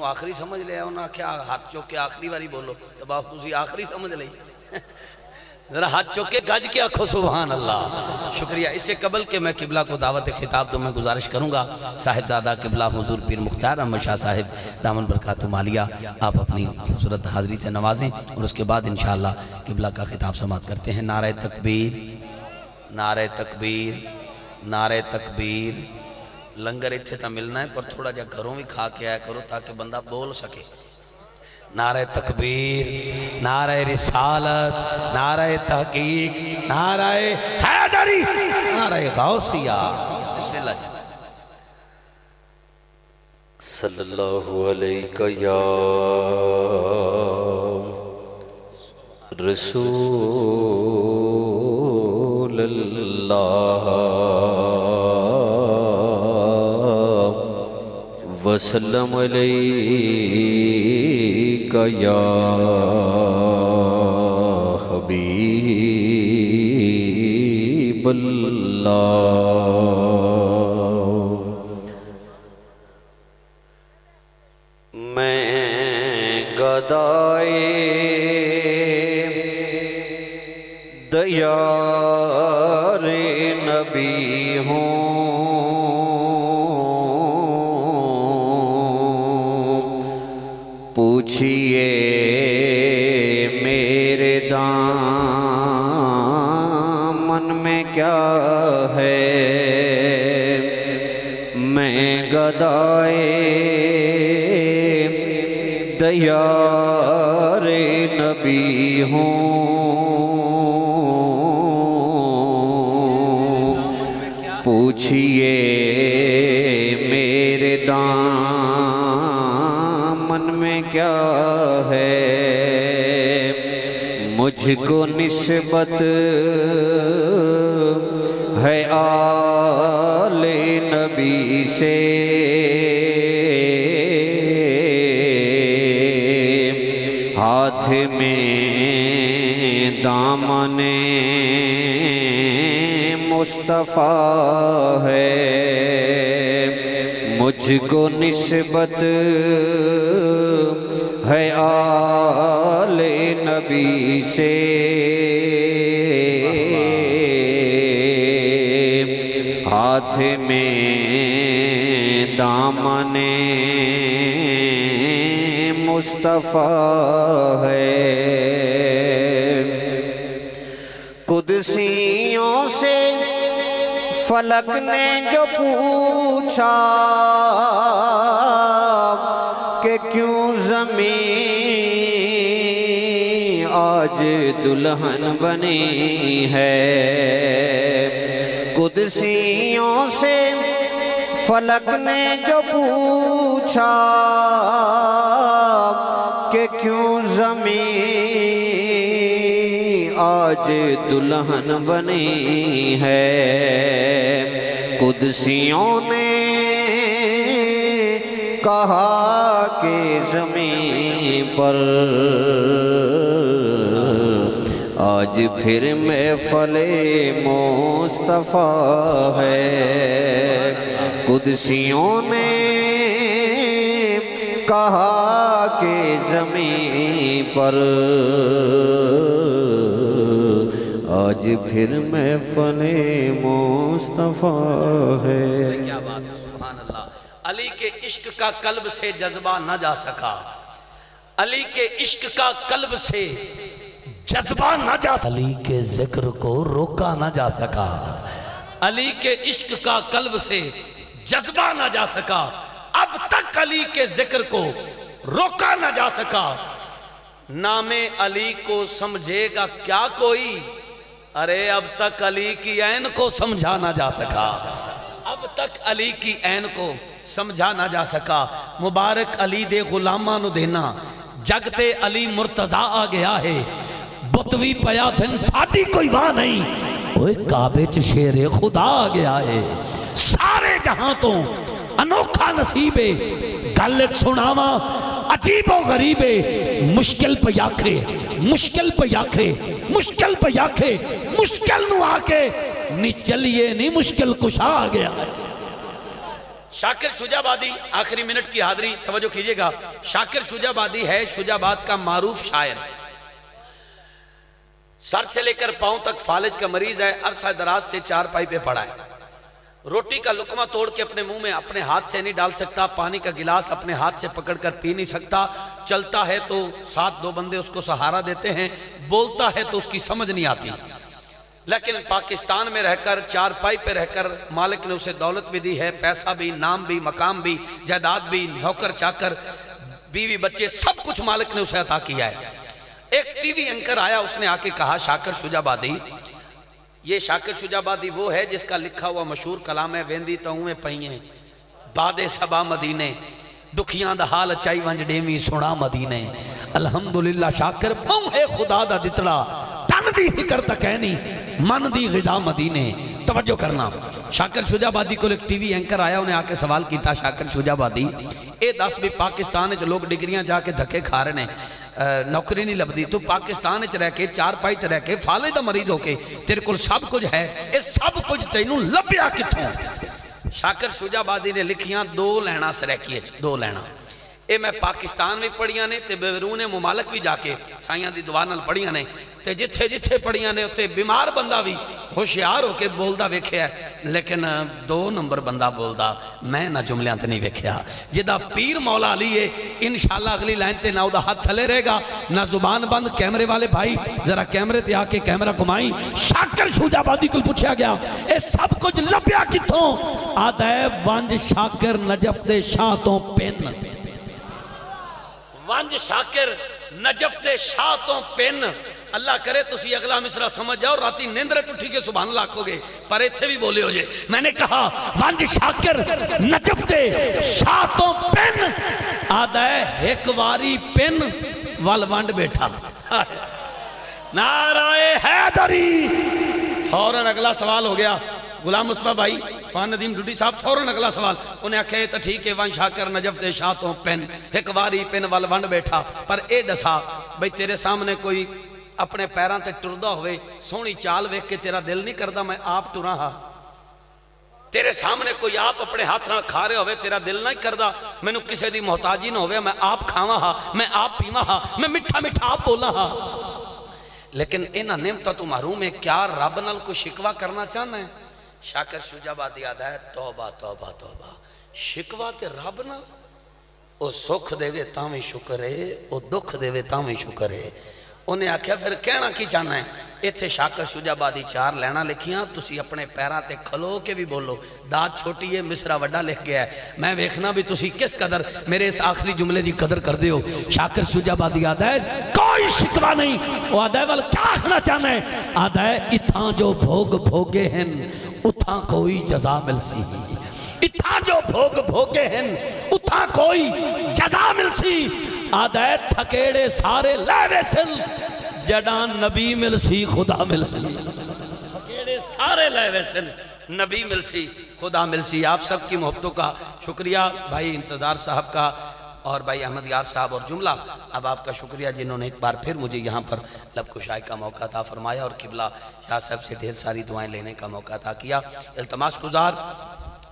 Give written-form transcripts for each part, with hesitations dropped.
آخری سمجھ لیا انہاں کیا ہاتھ چوک کے آخری باری بولو تو باپ تسی آخری سمجھ لئی ذرا ہاتھ چوک کے گج کے آنکھو سبحان اللہ شکریہ اس سے قبل کہ میں قبلہ کو دعوت خطاب تو میں گزارش کروں گا صاحب دادا قبلہ حضور پیر مختار احمد شاہ صاحب دامن برکات مالیہ آپ اپنی خوبصورت حاضری سے نوازیں اور اس کے بعد انشاءاللہ قبلہ کا خطاب سماعت کرتے ہیں نعرہ تکبیر نعرہ تکبیر نعرہ تکبیر لنگر اتھے تا ملنا ہے پر تھوڑا جا گھروں بھی کھا کے آیا کرو تاکہ بندہ بول سکے نعرہ تکبیر نعرہ رسالت نعرہ تحقیق نعرہ حیدری نعرہ غوثیہ بسم اللہ صلی اللہ علیہ یا رسول اللہ وسلم علیک یا حبیب اللہ میں گدائے دیار نبی ہوں پوچھئے میرے دامن میں کیا ہے میں گدائے دیار نبی ہوں پوچھئے میرے دامن میں کیا ہے مجھ کو نسبت ہے آل نبی سے ہاتھ میں دامن مصطفیٰ ہے مجھ کو نسبت ہے آل نبی سے ہاتھ میں دامن مصطفیٰ ہے قدسیوں سے فلک نے جو پوچھا کہ کیوں زمین آج دلہن بنی ہے قدسیوں سے فلک نے جو پوچھا کہ کیوں زمین آج دلہن بنی ہے قدسیوں نے کہا کہ زمین پر آج پھر محفل مصطفیٰ ہے قدسیوں نے کہا کہ زمین پر آج پھر محفل مصطفیٰ ہے کیا بات ہے سبحان اللہ علی کے عشق کا قلب سے جذبہ نہ جا سکا علی کے عشق کا قلب سے جذبہ نہ جا سکا علی کے ذکر کو روکا نہ جا سکا علی کے عشق کا قلب سے جذبہ نہ جا سکا اب تک علی کے ذکر کو روکا نہ جا سکا نام علی کو سمجھے گا کیا کوئی ارے اب تک علی کی عین کو سمجھا نہ جا سکا اب تک علی کی عین کو سمجھا نہ جا سکا مبارک علی دے غلامانو دینا جگتے علی مرتضیٰ آ گیا ہے بطوی پیا دن ساڑی کوئی وہاں نہیں اوہ کعبے چ شیر خدا آ گیا ہے سارے جہاں تو انوکھا نصیبے گل ایک سناوا عجیب و غریبے مشکل پہ یاکھے مشکل پہ یاکھے مشکل پہ یاکھے مشکل نو آکے نی چلیے نی مشکل کشا آ گیا شاکر شجابادی آخری منٹ کی حاضری توجہ کیجئے گا. شاکر شجابادی ہے شجاباد کا معروف شاعر. سر سے لے کر پاؤں تک فالج کا مریض ہے. عرصہ دراز سے چارپائی پہ پڑا ہے. روٹی کا لقمہ توڑ کے اپنے منہ میں اپنے ہاتھ سے نہیں ڈال سکتا. پانی کا گلاس اپنے ہاتھ سے پکڑ کر پی نہیں سکتا. چلتا ہے تو ساتھ 2 بندے اس کو سہارا دیتے ہیں. بولتا ہے تو اس کی سمجھ نہیں آتی. لیکن پاکستان میں رہ کر چارپائی پہ رہ کر مالک نے اسے دولت بھی دی ہے, پیسہ بھی, نام بھی, مقام بھی, جائیداد بھی, نوکر چاکر, بیوی بچے, سب کچھ مالک نے اسے عطا کیا ہے. ایک ٹی وی اینکر آیا, اس نے آ کے کہا شاکر شجابادی, یہ شاکر شجابادی وہ ہے جس کا لکھا ہوا مشہور کلام ہے ویندی تاؤں پئییں باد سبا مدینے دکھیاں دا حال چائی ونج ڈیمی سنا مدینے. الحمدللہ شاکر پاؤں ہے خدا دا دتڑا تن دی فکر تکینی من دی غذا مدینے. توجہ کرنا, شاکر شجابادی کو ایک ٹی وی اینکر آیا, انہیں آ کے سوال کیتا شاکر شجابادی اے 10 بھی پاکستان جو لوگ ڈگریاں جا کے دھکے کھا رہے ہیں, نوکری نہیں لبدی, تو پاکستان رہ کے چارپائی رہ کے فالج دا مریض ہو کے تیرے کل سب کچھ ہے, اے سب کچھ تینوں لبیا کتھوں؟ شاکر شجابادی نے لکھیاں 2 لینا سریکیے, 2 لینا. اے میں پاکستان بھی پڑھیاں نے تے بیرون ممالک بھی جا کے سائیاں دی دعا نال پڑھیاں نے تے جتھے جتھے پڑھیاں نے اتے بیمار بندہ بھی ہوشیار ہو کے بولدا ویکھیا ہے, لیکن 2 نمبر بندہ بولدا میں نہ جملیاں تے نہیں ویکھیا. جدا پیر مولا علی ہے انشاءاللہ اگلی لائن تے نہ او دا ہاتھ تھلے رہے گا نہ زبان بند. کیمرے والے بھائی ذرا کیمرے تے آ کے کیمرہ گھمائی. شاکر شجابادی کو پوچھا گیا اے سب کچھ لبیا کتھوں؟ آدھا ہے ونج شاکر نجف دے شاہ تو پن. ونج شاکر نجف دے شاہ تو پن. اللہ کرے تو سی اگلا مصرع سمجھ جاؤ, راتی نیندرے اٹھی کے سبحان اللہ کھو گے, پر ایتھے بھی بولے ہو جے. میں نے کہا ونج شاکر نجف دے شاہ تو پن. آدھا ہے ایک واری پن وال ونڈ بیٹھا. نعرہ حیدری. فوراً اگلا سوال ہو گیا. غلام مصطفیٰ بھائی فان ندیم ڈوڈی صاحب فوراً اگلا سوال. انہیں کہے تو ٹھیک ہے ون شاکر نجف دے شاہ تو پن ایک واری پن وال ونڈ بیٹھا, پر اے دسا بھئی تیرے سامنے کوئی اپنے پیران تے ٹردہ ہوئے سونی چال ویکھ کے تیرا دل نہیں کردہ میں آپ ٹرا ہاں؟ تیرے سامنے کوئی آپ اپنے ہاتھ نہ کھا رہے ہوئے تیرا دل نہیں کردہ میں نو کسے دی محتاجی نہ ہوئے میں آپ کھاواں ہاں, میں آپ پیواں ہاں, میں مٹھا مٹھا آپ بولا ہاں؟ لیکن انہاں نعمتاں تو محروم ہے, کیا رب نال کو شکوہ کرنا چاہنا ہے؟ شاکر شجابادی آدھا ہے توبہ توبہ توبہ. شکوہ تے رب نال او سکھ دے وے تاں وی شکر ہے, او دکھ دے وے تاں وی شکر ہے. انہیں آکھیا پھر کہنا کی چاہنا ہے؟ ایتھے شاکر شجابادی 4 لینا لکھیاں, تسی اپنے پیران تے کھلو کے بھی بولو. داد چھوٹی ہے مصرع وڈا لکھ گیا ہے, میں ویکھنا بھی تسی کس قدر میرے اس آخری جملے دی قدر کر دیو. شاکر شجابادی آدھا ہے کوئی شکوہ نہیں. وہ آدھا ہے والا کیا آخنا چاہنا ہے؟ آدھا ہے اتھاں جو بھوگ بھوگے ہیں اتھاں کوئی جزا مل سی. اتھاں جو بھوگ بھوگے ہیں اتھاں کوئی جزا مل سی. آدھا ہے تھکیڑے سارے لے سل جڑاں نبی مل سی خدا مل سی. تھکیڑے سارے لے سل نبی مل سی خدا مل سی. آپ سب کی محبتوں کا شکریہ, بھائی انتظار صاحب کا اور بھائی احمد یار صاحب اور جملہ اب آپ کا شکریہ جنہوں نے ایک بار پھر مجھے یہاں پر لب کشائی کا موقع عطا فرمایا اور قبلہ شاہ صاحب سے ڈھیر ساری دعائیں لینے کا موقع عطا کیا. التماس گزار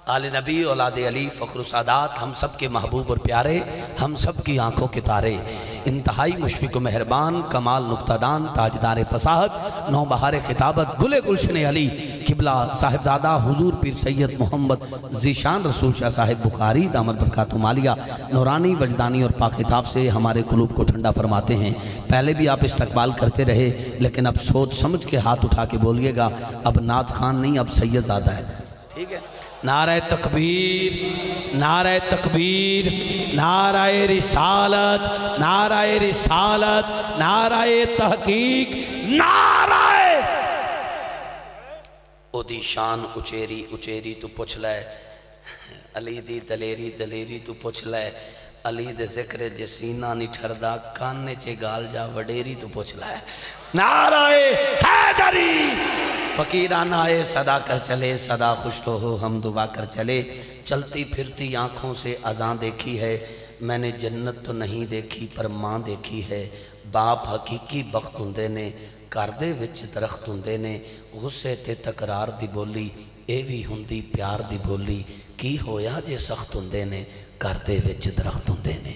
آل نبی اولاد علی فخر و سادات ہم سب کے محبوب اور پیارے, ہم سب کی آنکھوں کے تارے, انتہائی مشفق و مہربان, کمال نکتہ دان, تاجدار فصاحت, نو بہار خطابت, گل گلشن علی قبلہ صاحبزادہ حضور پیر سید محمد ذیشان رسول شاہ صاحب بخاری دامت برکاتہ مالیہ نورانی وجدانی اور پاک خطاب سے ہمارے قلوب کو ٹھنڈا فرماتے ہیں. پہلے بھی آپ استقبال کرتے رہے لیکن اب سوچ سمجھ کے ہاتھ اٹھا کے بولیے گا, اب نعت خان نہیں اب سید زادہ ہے. ٹھیک ہے, نعرہ تکبیر, نعرہ تکبیر, نعرہ رسالت, نعرہ رسالت, نعرہ تحقیق, نعرہ او دی شان اچیری اچیری تو پوچھ لے, علی دی دلیری دلیری تو پوچھ لے, علی دے ذکر جسینہ نہیں ٹھردہ کانے چے گال جا وڈیری تو پوچھ لے. نعرہ حیدری فقیرانہ آئے صدا کر چلے, صدا خوش تو ہو ہم دعا کر چلے. چلتی پھرتی آنکھوں سے اذاں دیکھی ہے, میں نے جنت تو نہیں دیکھی پر ماں دیکھی ہے. باپ حقیقی بخت ہندے نے, کردے وچ درخت ہندے نے, غصے تے تکرار دی بولی ਇਹ ਵੀ ਹੁੰਦੀ ਪਿਆਰ ਦੀ ਬੋਲੀ। ਕੀ ਹੋਇਆ ਜੇ ਸਖਤ ਹੁੰਦੇ ਨੇ ਘਰ ਦੇ ਵਿੱਚ ਦਰਖਤ ਹੁੰਦੇ ਨੇ।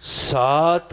7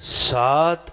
7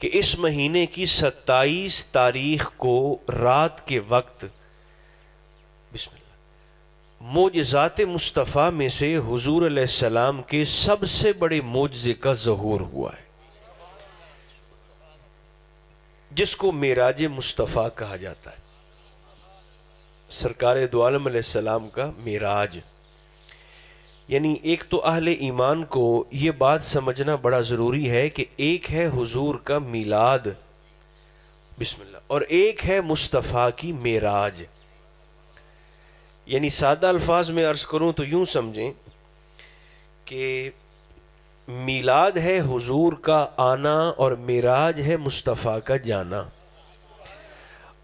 کہ اس مہینے کی 27 تاریخ کو رات کے وقت بسم اللہ معجزات مصطفیٰ میں سے حضور علیہ السلام کے سب سے بڑے معجزے کا ظہور ہوا ہے، جس کو معراج مصطفیٰ کہا جاتا ہے، سرکار دو عالم علیہ السلام کا معراج۔ یعنی ایک تو اہل ایمان کو یہ بات سمجھنا بڑا ضروری ہے کہ ایک ہے حضور کا میلاد بسم اللہ، اور ایک ہے مصطفیٰ کی معراج۔ یعنی سادہ الفاظ میں عرض کروں تو یوں سمجھیں کہ میلاد ہے حضور کا آنا اور معراج ہے مصطفیٰ کا جانا،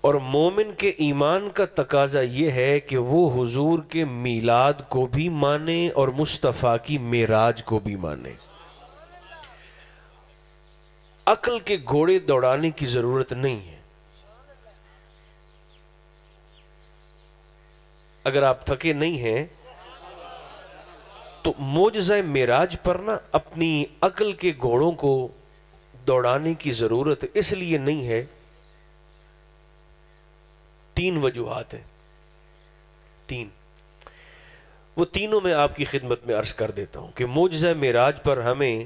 اور مومن کے ایمان کا تقاضا یہ ہے کہ وہ حضور کے میلاد کو بھی مانے اور مصطفیٰ کی معراج کو بھی مانے۔ عقل کے گھوڑے دوڑانے کی ضرورت نہیں ہے۔ اگر آپ تھکے نہیں ہیں تو معجزہ معراج پر نا اپنی عقل کے گھوڑوں کو دوڑانے کی ضرورت اس لیے نہیں ہے۔ 3 وجوہات ہیں، 3، وہ تینوں میں آپ کی خدمت میں عرض کر دیتا ہوں کہ معجزہ معراج پر ہمیں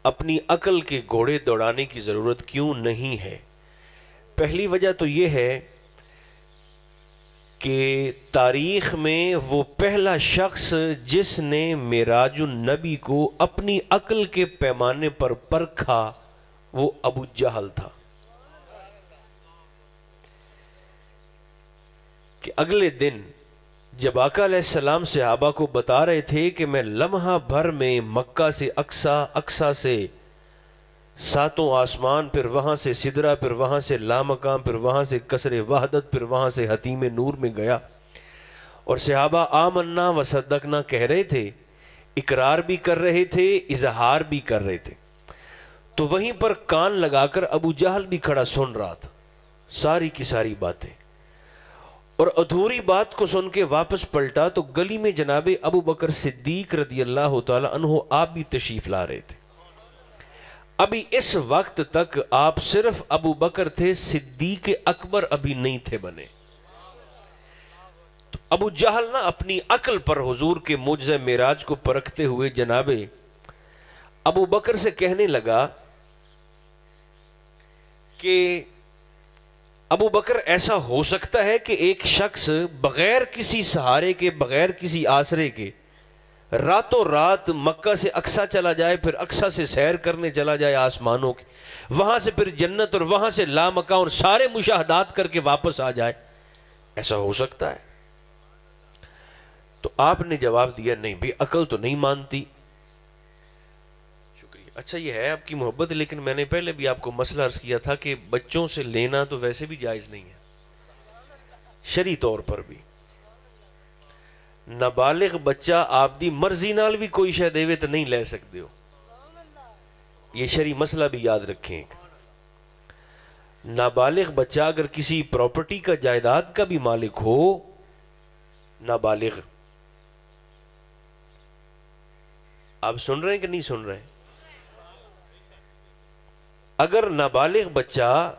اپنی عقل کے گھوڑے دوڑانے کی ضرورت کیوں نہیں ہے۔ پہلی وجہ تو یہ ہے کہ تاریخ میں وہ پہلا شخص جس نے معراج النبی کو اپنی عقل کے پیمانے پر پرکھا وہ ابو جہل تھا، کہ اگلے دن جب آقا علیہ السلام صحابہ کو بتا رہے تھے کہ میں لمحہ بھر میں مکہ سے اقصا سے 7 آسمان، پھر وہاں سے سدرہ، پھر وہاں سے لامقام، پھر وہاں سے قصر وحدت، پھر وہاں سے حتیم نور میں گیا، اور صحابہ آمنا و صدقنا کہہ رہے تھے، اقرار بھی کر رہے تھے، اظہار بھی کر رہے تھے، تو وہیں پر کان لگا کر ابو جہل بھی کھڑا سن رہا تھا ساری کی ساری باتیں، اور ادھوری بات کو سن کے واپس پلٹا تو گلی میں جناب ابو بکر صدیق رضی اللہ تعالی عنہ آپ بھی تشریف لا رہے تھے۔ ابھی اس وقت تک آپ صرف ابو بکر تھے، صدیق اکبر ابھی نہیں تھے بنے۔ تو ابو جہل نہ اپنی عقل پر حضور کے معجزہ معراج کو پرکھتے ہوئے جناب ابو بکر سے کہنے لگا کہ ابو بکر ایسا ہو سکتا ہے کہ ایک شخص بغیر کسی سہارے کے، بغیر کسی آسرے کے راتوں رات مکہ سے اقصا چلا جائے، پھر اقصا سے سیر کرنے چلا جائے آسمانوں کے، وہاں سے پھر جنت اور وہاں سے لامکاں اور سارے مشاہدات کر کے واپس آ جائے؟ ایسا ہو سکتا ہے؟ تو آپ نے جواب دیا نہیں بھی، عقل تو نہیں مانتی۔ شکریہ، اچھا یہ ہے آپ کی محبت، لیکن میں نے پہلے بھی آپ کو مسئلہ عرض کیا تھا کہ بچوں سے لینا تو ویسے بھی جائز نہیں ہے، شرعی طور پر بھی۔ نابالغ بچہ آپ دی مرضی نال بھی کوئی شے دے تو نہیں لے سکتے ہو، یہ شرعی مسئلہ بھی یاد رکھیں۔ نابالغ بچہ اگر کسی پراپرٹی کا، جائیداد کا بھی مالک ہو، نابالغ، آپ سن رہے ہیں کہ نہیں سن رہے ہیں؟ اگر نابالغ بچہ،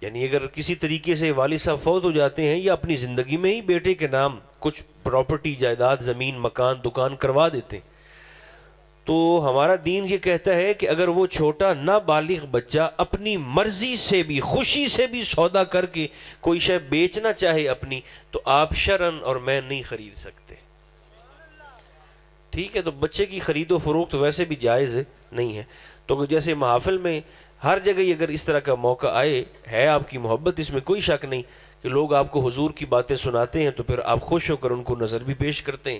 یعنی اگر کسی طریقے سے والد صاحب فوت ہو جاتے ہیں یا اپنی زندگی میں ہی بیٹے کے نام کچھ پراپرٹی، جائیداد، زمین، مکان، دکان کروا دیتے ہیں، تو ہمارا دین یہ کہتا ہے کہ اگر وہ چھوٹا نابالغ بچہ اپنی مرضی سے بھی، خوشی سے بھی سودا کر کے کوئی شے بیچنا چاہے اپنی، تو آپ شرعاً اور میں نہیں خرید سکتے۔ ٹھیک ہے، تو بچے کی خرید و فروخت ویسے بھی جائز نہیں ہے۔ تو جیسے محافل میں ہر جگہ اگر اس طرح کا موقع آئے، ہے آپ کی محبت، اس میں کوئی شک نہیں کہ لوگ آپ کو حضور کی باتیں سناتے ہیں تو پھر آپ خوش ہو کر ان کو نظر بھی پیش کرتے ہیں،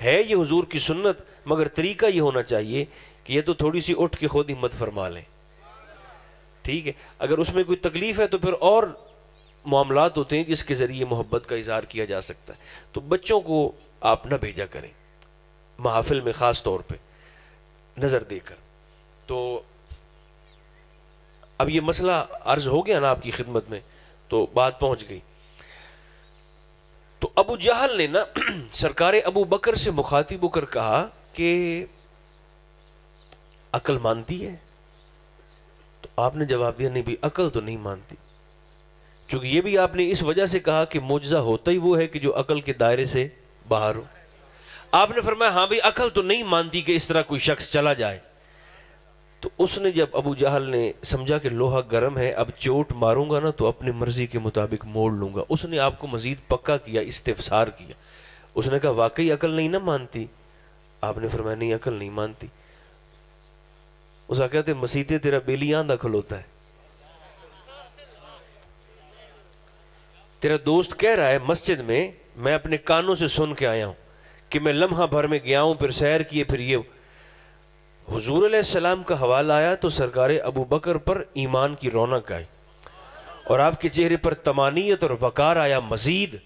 ہے یہ حضور کی سنت، مگر طریقہ یہ ہونا چاہیے کہ یہ تو تھوڑی سی اٹھ کے خود ہمت فرما لیں۔ ٹھیک ہے، اگر اس میں کوئی تکلیف ہے تو پھر اور معاملات ہوتے ہیں جس کے ذریعے محبت کا اظہار کیا جا سکتا ہے۔ تو بچوں کو آپ نہ بھیجا کریں محافل میں، خاص طور پہ نظر دے کر۔ تو اب یہ مسئلہ عرض ہو گیا نا آپ کی خدمت میں، تو بات پہنچ گئی۔ تو ابو جہل نے نا سرکار ابو بکر سے مخاطب ہو کر کہا کہ عقل مانتی ہے؟ تو آپ نے جواب دیا نہیں بھی عقل تو نہیں مانتی، چونکہ یہ بھی آپ نے اس وجہ سے کہا کہ معجزہ ہوتا ہی وہ ہے کہ جو عقل کے دائرے سے باہر ہو۔ آپ نے فرمایا ہاں بھی عقل تو نہیں مانتی کہ اس طرح کوئی شخص چلا جائے۔ تو اس نے جب ابو جہل نے سمجھا کہ لوہا گرم ہے، اب چوٹ ماروں گا نا تو اپنی مرضی کے مطابق موڑ لوں گا، اس نے آپ کو مزید پکا کیا، استفسار کیا۔ اس نے کہا واقعی عقل نہیں نہ مانتی؟ آپ نے فرمایا نہیں عقل نہیں مانتی۔ اس کا کہتے مسیتے تیرا بیلی آندھا کھلوتا ہے، تیرا دوست کہہ رہا ہے مسجد میں اپنے کانوں سے سن کے آیا ہوں کہ میں لمحہ بھر میں گیا ہوں، پھر سیر کیے، پھر یہ حضور علیہ السلام کا حوالہ آیا تو سرکار ابو بکر پر ایمان کی رونق آئی، اور آپ کے چہرے پر طمانینت اور وقار آیا مزید،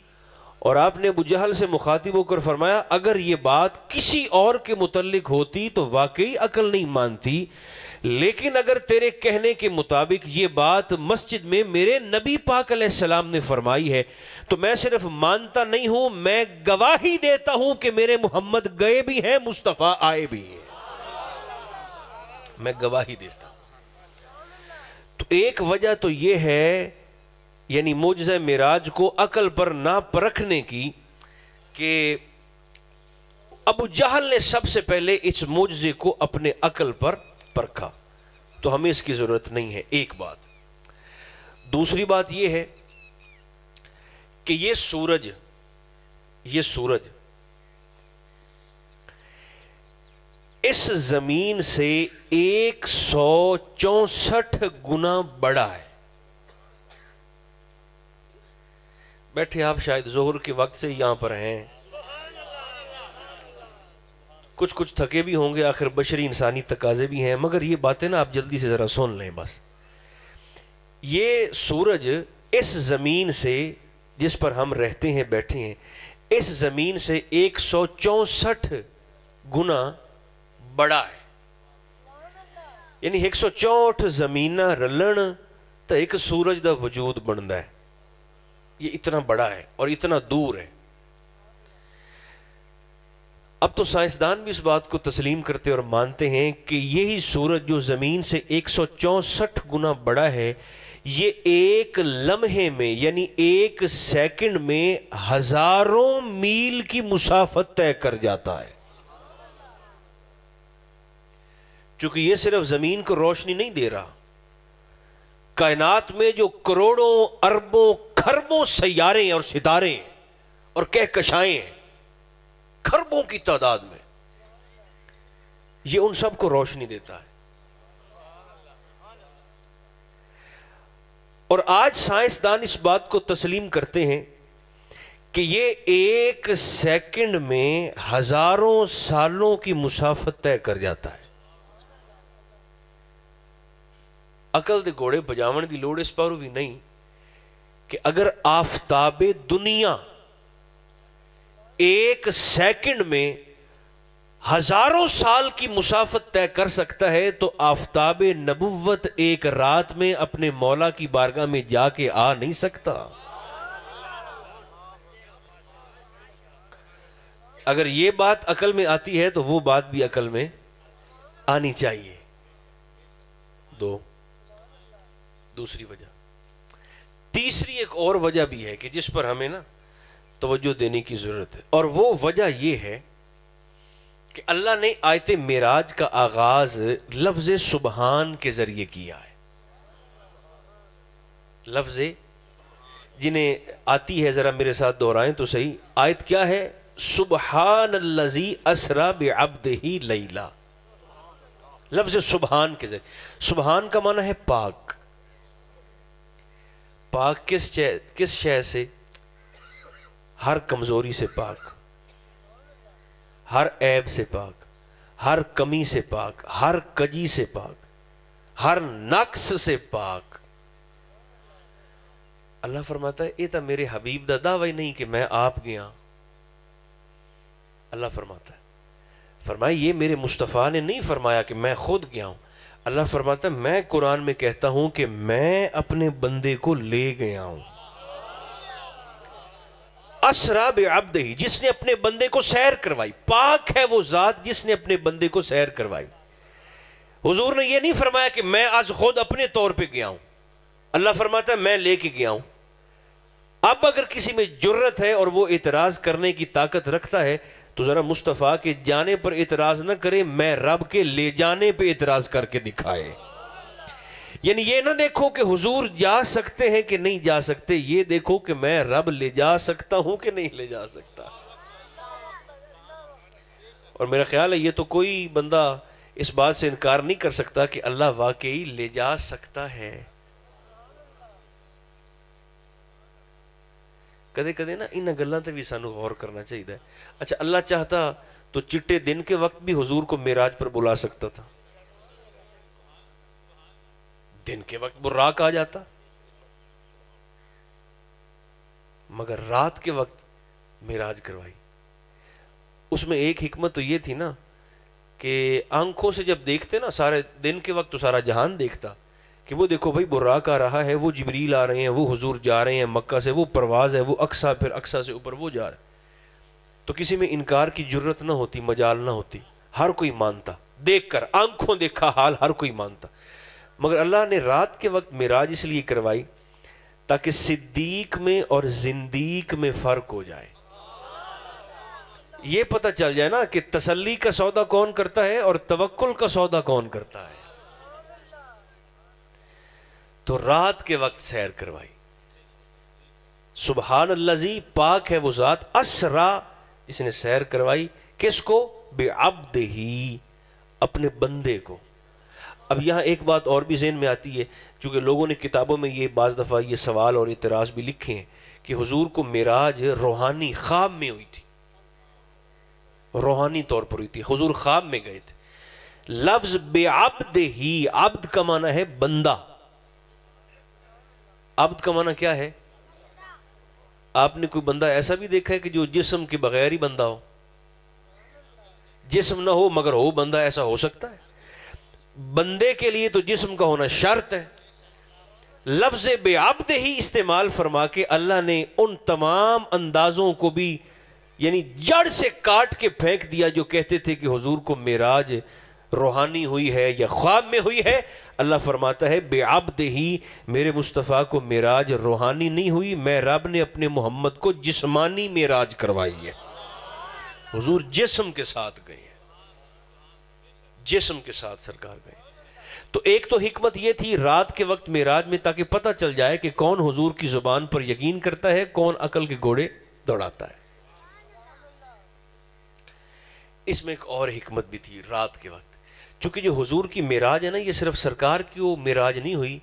اور آپ نے ابو جہل سے مخاطب ہو کر فرمایا اگر یہ بات کسی اور کے متعلق ہوتی تو واقعی عقل نہیں مانتی، لیکن اگر تیرے کہنے کے مطابق یہ بات مسجد میں میرے نبی پاک علیہ السلام نے فرمائی ہے تو میں صرف مانتا نہیں ہوں، میں گواہی دیتا ہوں کہ میرے محمد گئے بھی ہیں، مصطفیٰ آئے بھی ہیں، میں گواہی دیتا ہوں۔ تو ایک وجہ تو یہ ہے یعنی معجزہ معراج کو عقل پر نہ پرکھنے کی کہ ابو جہل نے سب سے پہلے اس معجزے کو اپنے عقل پر پرکھا، تو ہمیں اس کی ضرورت نہیں ہے، ایک بات۔ دوسری بات یہ ہے کہ یہ سورج اس زمین سے 164 گنا بڑا ہے۔ بیٹھے آپ شاید ظہر کے وقت سے یہاں پر ہیں، کچھ تھکے بھی ہوں گے، آخر بشری انسانی تقاضے بھی ہیں، مگر یہ باتیں نا آپ جلدی سے ذرا سن لیں بس۔ یہ سورج اس زمین سے جس پر ہم رہتے ہیں بیٹھے ہیں، اس زمین سے 164 گنا بڑا ہے، یعنی 164 زمینہ رلن تو ایک سورج دا وجود بنتا ہے، یہ اتنا بڑا ہے اور اتنا دور ہے۔ اب تو سائنسدان بھی اس بات کو تسلیم کرتے اور مانتے ہیں کہ یہی سورج جو زمین سے 164 گنا بڑا ہے، یہ ایک لمحے میں یعنی ایک سیکنڈ میں ہزاروں میل کی مسافت طے کر جاتا ہے۔ چونکہ یہ صرف زمین کو روشنی نہیں دے رہا، کائنات میں جو کروڑوں اربوں کھربوں سیارے ہیں اور ستارے ہیں اور کہکشائیں ہیں کھربوں کی تعداد میں، یہ ان سب کو روشنی دیتا ہے۔ اور آج سائنسدان اس بات کو تسلیم کرتے ہیں کہ یہ ایک سیکنڈ میں ہزاروں سالوں کی مسافت طے کر جاتا ہے۔ عقل دے گھوڑے بجاون دی لوڑ اس پارو بھی نہیں کہ اگر آفتاب دنیا ایک سیکنڈ میں ہزاروں سال کی مسافت طے کر سکتا ہے تو آفتاب نبوت ایک رات میں اپنے مولا کی بارگاہ میں جا کے آ نہیں سکتا۔ اگر یہ بات عقل میں آتی ہے تو وہ بات بھی عقل میں آنی چاہیے۔ دوسری وجہ، تیسری ایک اور وجہ بھی ہے کہ جس پر ہمیں نا توجہ دینے کی ضرورت ہے، اور وہ وجہ یہ ہے کہ اللہ نے آیت معراج کا آغاز لفظ سبحان کے ذریعے کیا ہے۔ لفظ جنہیں آتی ہے ذرا میرے ساتھ دہرائیں تو صحیح، آیت کیا ہے؟ سبحان الذی اسری بعبدہ لیلا۔ لفظ سبحان کے ذریعے، سبحان کا معنی ہے پاک۔ پاک کس شے سے؟ ہر کمزوری سے پاک، ہر عیب سے پاک، ہر کمی سے پاک، ہر کجی سے پاک، ہر نقص سے پاک۔ اللہ فرماتا ہے یہ تو میرے حبیب دا دعوی نہیں کہ میں آپ گیا۔ اللہ فرماتا ہے، فرمایا یہ میرے مصطفیٰ نے نہیں فرمایا کہ میں خود گیا ہوں۔ اللہ فرماتا ہے میں قرآن میں کہتا ہوں کہ میں اپنے بندے کو لے گیا ہوں۔ اسرا بعبدہ، جس نے اپنے بندے کو سیر کروائی، پاک ہے وہ ذات جس نے اپنے بندے کو سیر کروائی۔ حضور نے یہ نہیں فرمایا کہ میں آج خود اپنے طور پہ گیا ہوں، اللہ فرماتا ہے میں لے کے گیا ہوں۔ اب اگر کسی میں جرت ہے اور وہ اعتراض کرنے کی طاقت رکھتا ہے تو ذرا مصطفیٰ کے جانے پر اعتراض نہ کرے، میں رب کے لے جانے پہ اعتراض کر کے دکھائے۔ یعنی یہ نہ دیکھو کہ حضور جا سکتے ہیں کہ نہیں جا سکتے، یہ دیکھو کہ میں رب لے جا سکتا ہوں کہ نہیں لے جا سکتا۔ اور میرا خیال ہے یہ تو کوئی بندہ اس بات سے انکار نہیں کر سکتا کہ اللہ واقعی لے جا سکتا ہے۔ کدے کدے نا ان گلاں تے بھی سانو غور کرنا چاہیے۔ اچھا اللہ چاہتا تو چٹے دن کے وقت بھی حضور کو معراج پر بلا سکتا تھا، دن کے وقت براق آ جاتا، مگر رات کے وقت معراج کروائی۔ اس میں ایک حکمت تو یہ تھی نا کہ آنکھوں سے جب دیکھتے نا سارے دن کے وقت تو سارا جہان دیکھتا کہ وہ دیکھو بھائی براق آ رہا ہے، وہ جبریل آ رہے ہیں، وہ حضور جا رہے ہیں مکہ سے، وہ پرواز ہے، وہ اقصیٰ، پھر اقصیٰ سے اوپر وہ جا رہے، تو کسی میں انکار کی جرت نہ ہوتی، مجال نہ ہوتی، ہر کوئی مانتا، دیکھ کر آنکھوں دیکھا حال ہر کوئی مانتا۔ مگر اللہ نے رات کے وقت معراج اس لیے کروائی تاکہ صدیق میں اور زندیق میں فرق ہو جائے، یہ پتہ چل جائے نا کہ تسلی کا سودا کون کرتا ہے اور توکل کا سودا کون کرتا ہے۔ تو رات کے وقت سیر کروائی۔ سبحان اللذی، پاک ہے وہ ذات، اسرا، اس نے سیر کروائی کس کو؟ بعبدہی، اپنے بندے کو۔ اب یہاں ایک بات اور بھی ذہن میں آتی ہے، چونکہ لوگوں نے کتابوں میں یہ بعض دفعہ یہ سوال اور اعتراض بھی لکھے ہیں کہ حضور کو معراج روحانی خواب میں ہوئی تھی، روحانی طور پر ہوئی تھی، حضور خواب میں گئے تھے۔ لفظ بعبدہی، عبد کا معنی ہے بندہ۔ عبد کا معنی کیا ہے؟ آپ نے کوئی بندہ ایسا بھی دیکھا ہے کہ جو جسم کے بغیر ہی بندہ ہو؟ جسم نہ ہو مگر ہو بندہ، ایسا ہو سکتا ہے؟ بندے کے لیے تو جسم کا ہونا شرط ہے۔ لفظ بعبد ہی استعمال فرما کے اللہ نے ان تمام اندازوں کو بھی یعنی جڑ سے کاٹ کے پھینک دیا جو کہتے تھے کہ حضور کو معراج روحانی ہوئی ہے یا خواب میں ہوئی ہے۔ اللہ فرماتا ہے بعبد ہی، میرے مصطفیٰ کو معراج روحانی نہیں ہوئی، میں رب نے اپنے محمد کو جسمانی معراج کروائی ہے۔ حضور جسم کے ساتھ گئے ہیں، جسم کے ساتھ سرکار گئے۔ تو ایک تو حکمت یہ تھی رات کے وقت معراج میں تاکہ پتہ چل جائے کہ کون حضور کی زبان پر یقین کرتا ہے، کون عقل کے گھوڑے دوڑاتا ہے۔ اس میں ایک اور حکمت بھی تھی رات کے وقت، چونکہ جو حضور کی معراج ہے نا، یہ صرف سرکار کی وہ معراج نہیں ہوئی،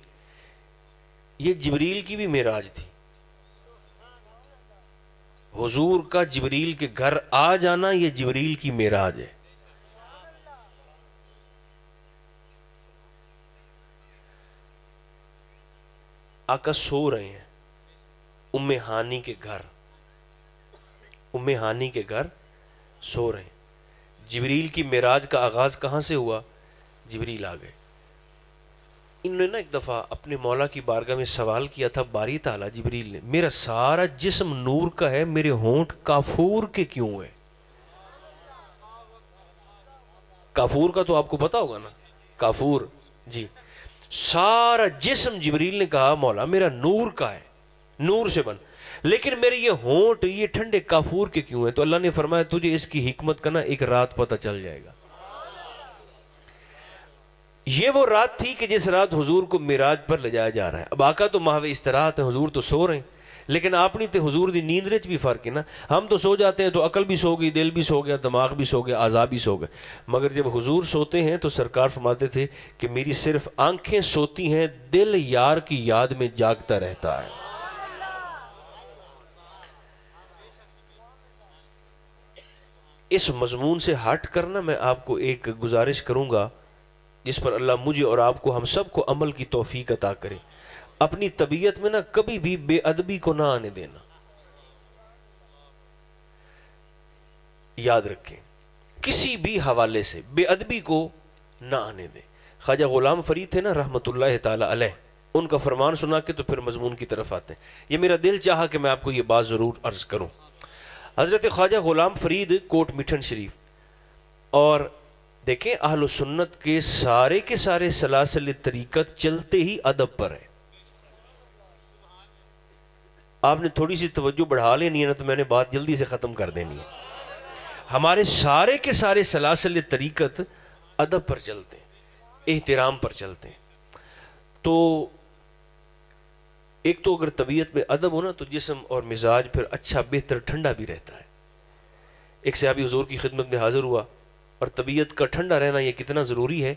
یہ جبریل کی بھی معراج تھی۔ حضور کا جبریل کے گھر آ جانا یہ جبریل کی معراج ہے۔ آقا سو رہے ہیں ام ہانی کے گھر، ام ہانی کے گھر سو رہے ہیں۔ جبریل کی معراج کا آغاز کہاں سے ہوا؟ جبریل آ گئے۔ انہوں نے نا ایک دفعہ اپنے مولا کی بارگاہ میں سوال کیا تھا باری تعالیٰ جبریل نے، میرا سارا جسم نور کا ہے، میرے ہونٹ کافور کے کیوں ہے؟ کافور کا تو آپ کو پتا ہوگا نا، کافور، جی۔ سارا جسم جبریل نے کہا مولا میرا نور کا ہے، نور سے بن، لیکن میرے یہ ہونٹ یہ ٹھنڈے کافور کے کیوں ہیں؟ تو اللہ نے فرمایا تجھے اس کی حکمت کا نا ایک رات پتہ چل جائے گا۔ یہ وہ رات تھی کہ جس رات حضور کو معراج پر لے جایا جا رہا ہے۔ اب آقا تو محو استراحت ہے، حضور تو سو رہے ہیں، لیکن آپ نہیں تے حضور دی نیند رچ بھی فرق ہے نا۔ ہم تو سو جاتے ہیں تو عقل بھی سو گئی، دل بھی سو گیا، دماغ بھی سو گیا، اعضاء بھی سو گئے، مگر جب حضور سوتے ہیں تو سرکار فرماتے تھے کہ میری صرف آنکھیں سوتی ہیں، دل یار کی یاد میں جاگتا رہتا ہے۔ اس مضمون سے ہٹ کرنا میں آپ کو ایک گزارش کروں گا جس پر اللہ مجھے اور آپ کو ہم سب کو عمل کی توفیق عطا کرے۔ اپنی طبیعت میں نا کبھی بھی بے ادبی کو نہ آنے دینا، یاد رکھیں کسی بھی حوالے سے بے ادبی کو نہ آنے دیں۔ خواجہ غلام فرید تھے نا رحمت اللہ تعالی علیہ، ان کا فرمان سنا کے تو پھر مضمون کی طرف آتے ہیں۔ یہ میرا دل چاہا کہ میں آپ کو یہ بات ضرور عرض کروں۔ حضرت خواجہ غلام فرید کوٹ میٹھن شریف، اور دیکھیں اہل سنت کے سارے سلاسل طریقت چلتے ہی ادب پر ہے. آپ نے تھوڑی سی توجہ بڑھا لینی ہے نا تو میں نے بات جلدی سے ختم کر دینی ہے. ہمارے سارے کے سارے سلاسل طریقت ادب پر چلتے ہیں, احترام پر چلتے ہیں. تو ایک تو اگر طبیعت میں ادب ہو نا تو جسم اور مزاج پھر اچھا بہتر ٹھنڈا بھی رہتا ہے. ایک صحابی حضور کی خدمت میں حاضر ہوا اور طبیعت کا ٹھنڈا رہنا یہ کتنا ضروری ہے.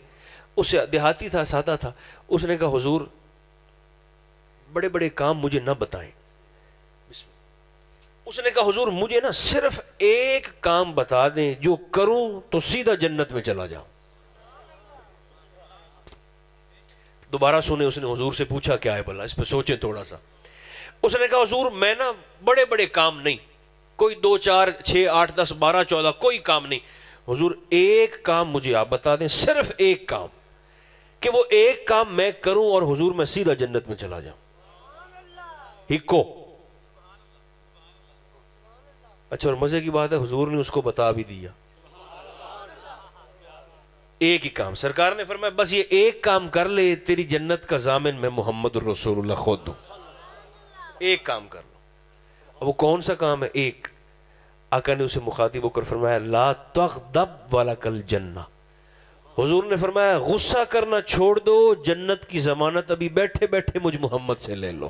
اس سے دیہاتی تھا, سادہ تھا. اس نے کہا حضور بڑے بڑے کام مجھے نہ بتائیں. اس نے کہا حضور مجھے نا صرف ایک کام بتا دیں جو کروں تو سیدھا جنت میں چلا جاؤں. دوبارہ سنے, اس نے حضور سے پوچھا کیا ہے بھلا, اس پہ سوچیں تھوڑا سا. اس نے کہا حضور میں نا بڑے بڑے کام نہیں, کوئی 2 4 6 8 10 12 14 کوئی کام نہیں. حضور ایک کام مجھے آپ بتا دیں, صرف ایک کام, کہ وہ ایک کام میں کروں اور حضور میں سیدھا جنت میں چلا جاؤں. ہکو. اچھا اور مزے کی بات ہے حضور نے اس کو بتا بھی دیا. ایک ہی کام. سرکار نے فرمایا بس یہ ایک کام کر لے, تیری جنت کا ضامن میں محمد الرسول اللہ خود ہوں. ایک کام کر لو. اب وہ کون سا کام ہے؟ ایک. آقا نے اسے مخاطب ہو کر فرمایا لا تغضب ولک الجنہ. حضور نے فرمایا غصہ کرنا چھوڑ دو, جنت کی ضمانت ابھی بیٹھے بیٹھے مجھ محمد سے لے لو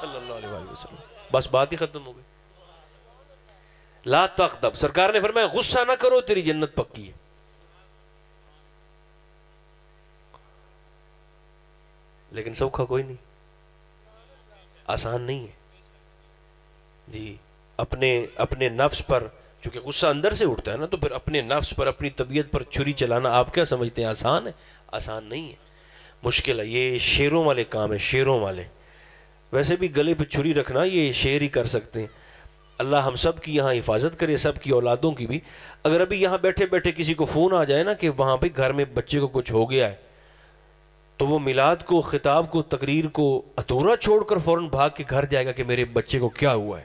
صلی اللہ علیہ وسلم. بس بات ہی ختم ہو گئی. لا تغضب, سرکار نے فرمایا غصہ نہ کرو, تیری جنت پکی ہے. لیکن سوکھا کوئی نہیں, آسان نہیں ہے جی. اپنے نفس پر, چونکہ غصہ اندر سے اٹھتا ہے نا, تو پھر اپنے نفس پر, اپنی طبیعت پر چھری چلانا آپ کیا سمجھتے ہیں آسان ہے؟ آسان نہیں ہے, مشکل ہے. یہ شیروں والے کام ہے, شیروں والے. ویسے بھی گلے پہ چھری رکھنا یہ شیر ہی کر سکتے ہیں. اللہ ہم سب کی یہاں حفاظت کرے, سب کی اولادوں کی بھی. اگر ابھی یہاں بیٹھے بیٹھے کسی کو فون آ جائے نا کہ وہاں پہ گھر میں بچے کو کچھ ہو گیا ہے, تو وہ میلاد کو, خطاب کو, تقریر کو ادھورا چھوڑ کر فوراً بھاگ کے گھر جائے گا کہ میرے بچے کو کیا ہوا ہے.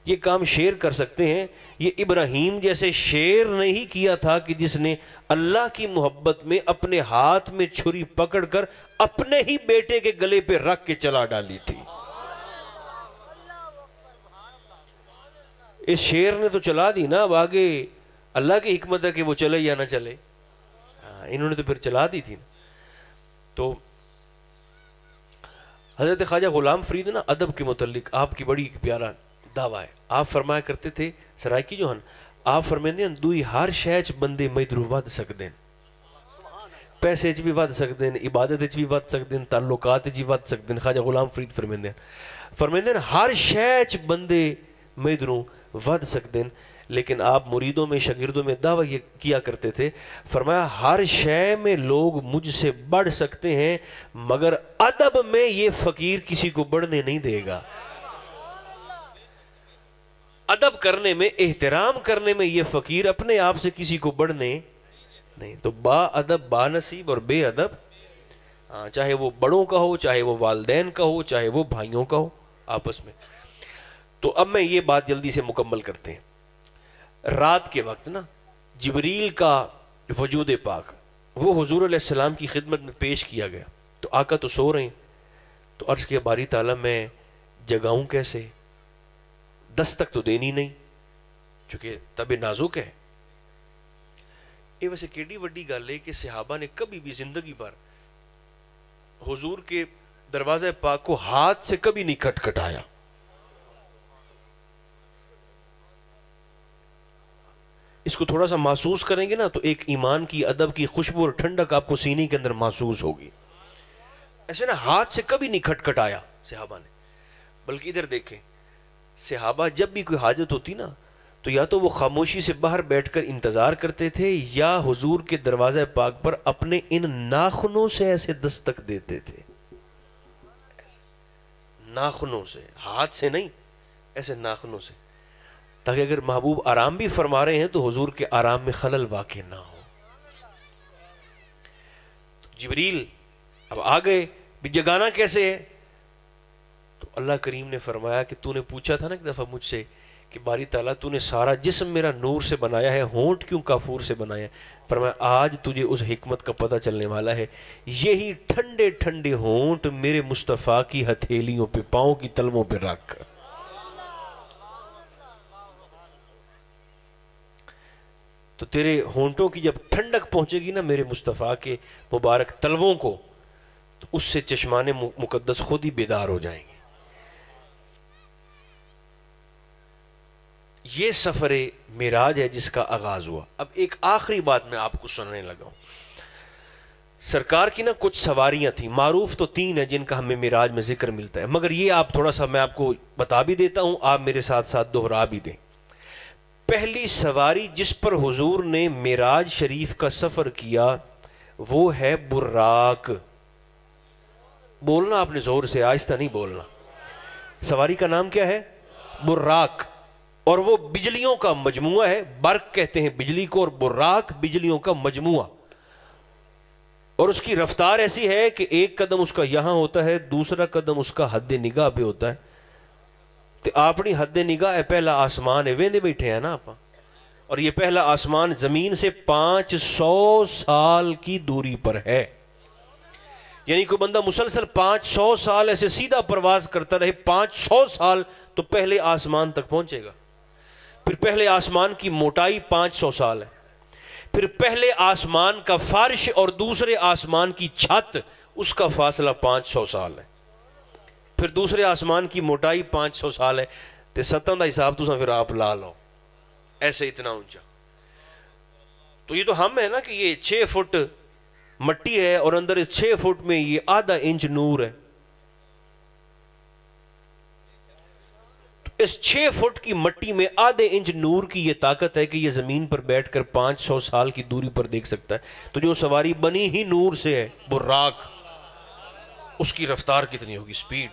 یہ کام شیر کر سکتے ہیں. یہ ابراہیم جیسے شیر نے ہی کیا تھا کہ جس نے اللہ کی محبت میں اپنے ہاتھ میں چھری پکڑ کر اپنے ہی بیٹے کے گلے پہ رکھ کے چلا ڈالی تھی. اس شیر نے تو چلا دی نا, اب آگے اللہ کی حکمت ہے کہ وہ چلے یا نہ چلے. انہوں نے تو پھر چلا دی تھی نا. تو حضرت خواجہ غلام فرید نا ادب کے متعلق آپ کی بڑی پیارا دعویٰ ہے. آپ فرمایا کرتے تھے سرائکی جو ہن, آپ فرمیندے ہیں دوئی ہر شے چ بندے میدرو ود سکتے ہیں. پیسے چ بھی ود سکتے ہیں, عبادت چ بھی ود سکتے ہیں, تعلقات چ بھی ود سکتے ہیں. خواجہ غلام فرید فرمیندے ہیں ہر شے چ بندے میدرو ود سکتے ہیں. لیکن آپ مریدوں میں, شاگردوں میں دعویٰ یہ کیا کرتے تھے, فرمایا ہر شے میں لوگ مجھ سے بڑھ سکتے ہیں مگر ادب میں یہ فقیر کسی کو بڑھنے نہیں دے گا. ادب کرنے میں, احترام کرنے میں یہ فقیر اپنے آپ سے کسی کو بڑھنے نہیں. تو با ادب با نصیب اور بے ادب, چاہے وہ بڑوں کا ہو, چاہے وہ والدین کا ہو, چاہے وہ بھائیوں کا ہو آپس میں. تو اب میں یہ بات جلدی سے مکمل کرتے ہیں. رات کے وقت نا جبریل کا وجود پاک وہ حضور علیہ السلام کی خدمت میں پیش کیا گیا. تو آقا تو سو رہے ہیں, تو عرض کیا باری تعالیٰ میں جگاؤں کیسے, دستک تو دینی نہیں چونکہ طب نازک ہے. یہ ویسے کیڑی وڈی گل ہے کہ صحابہ نے کبھی بھی زندگی پر حضور کے دروازے پاک کو ہاتھ سے کبھی نہیں کھٹکھٹایا. اس کو تھوڑا سا محسوس کریں گے نا تو ایک ایمان کی, ادب کی خوشبو اور ٹھنڈک آپ کو سینے کے اندر محسوس ہوگی. ایسے نا ہاتھ سے کبھی نہیں کھٹکھٹایا صحابہ نے. بلکہ ادھر دیکھیں, صحابہ جب بھی کوئی حاجت ہوتی نا تو یا تو وہ خاموشی سے باہر بیٹھ کر انتظار کرتے تھے یا حضور کے دروازے پاک پر اپنے ان ناخنوں سے ایسے دستک دیتے تھے. ناخنوں سے, ہاتھ سے نہیں, ایسے ناخنوں سے, تاکہ اگر محبوب آرام بھی فرما رہے ہیں تو حضور کے آرام میں خلل واقع نہ ہو. تو جبریل اب آ گئے, بھی جگانا کیسے ہے؟ تو اللہ کریم نے فرمایا کہ تو نے پوچھا تھا نا ایک دفعہ مجھ سے کہ باری تعالیٰ تو نے سارا جسم میرا نور سے بنایا ہے، ہونٹ کیوں کافور سے بنایا ہے؟ فرمایا آج تجھے اس حکمت کا پتہ چلنے والا ہے، یہی ٹھنڈے ٹھنڈے ہونٹ میرے مصطفیٰ کی ہتھیلیوں پہ، پاؤں کی تلووں پہ رکھ۔ تو تیرے ہونٹوں کی جب ٹھنڈک پہنچے گی نا میرے مصطفیٰ کے مبارک تلووں کو، تو اس سے چشمان مقدس خود ہی بیدار ہو جائیں گے۔ یہ سفر معراج ہے جس کا آغاز ہوا۔ اب ایک آخری بات میں آپ کو سنانے لگا ہوں۔ سرکار کی نا کچھ سواریاں تھیں، معروف تو 3 ہیں جن کا ہمیں معراج میں ذکر ملتا ہے، مگر یہ آپ تھوڑا سا میں آپ کو بتا بھی دیتا ہوں، آپ میرے ساتھ ساتھ دہرا بھی دیں۔ پہلی سواری جس پر حضور نے معراج شریف کا سفر کیا وہ ہے براق۔ بولنا آپ نے زور سے، آہستہ نہیں بولنا۔ سواری کا نام کیا ہے؟ براق، اور وہ بجلیوں کا مجموعہ ہے۔ برق کہتے ہیں بجلی کو، اور براق بجلیوں کا مجموعہ، اور اس کی رفتار ایسی ہے کہ ایک قدم اس کا یہاں ہوتا ہے، دوسرا قدم اس کا حد نگاہ پہ ہوتا ہے۔ تو اپنی حد نگاہ ہے پہلا آسمان ہے، ویندے بیٹھے ہیں نا آپ، اور یہ پہلا آسمان زمین سے 500 سال کی دوری پر ہے۔ یعنی کوئی بندہ مسلسل 500 سال ایسے سیدھا پرواز کرتا رہے، 500 سال تو پہلے آسمان تک پہنچے گا۔ پھر پہلے آسمان کی موٹائی 500 سال ہے، پھر پہلے آسمان کا فرش اور دوسرے آسمان کی چھت، اس کا فاصلہ 500 سال ہے، پھر دوسرے آسمان کی موٹائی 500 سال ہے۔ تے 7 دا حساب تو پھر آپ لا لو، ایسے اتنا اونچا۔ تو یہ تو ہم ہے نا کہ یہ 6 فٹ مٹی ہے، اور اندر اس 6 فٹ میں یہ آدھا انچ نور ہے۔ اس 6 فٹ کی مٹی میں آدھے انچ نور کی یہ طاقت ہے کہ یہ زمین پر بیٹھ کر 500 سال کی دوری پر دیکھ سکتا ہے۔ تو جو سواری بنی ہی نور سے ہے، براق، اس کی رفتار کتنی ہوگی، سپیڈ۔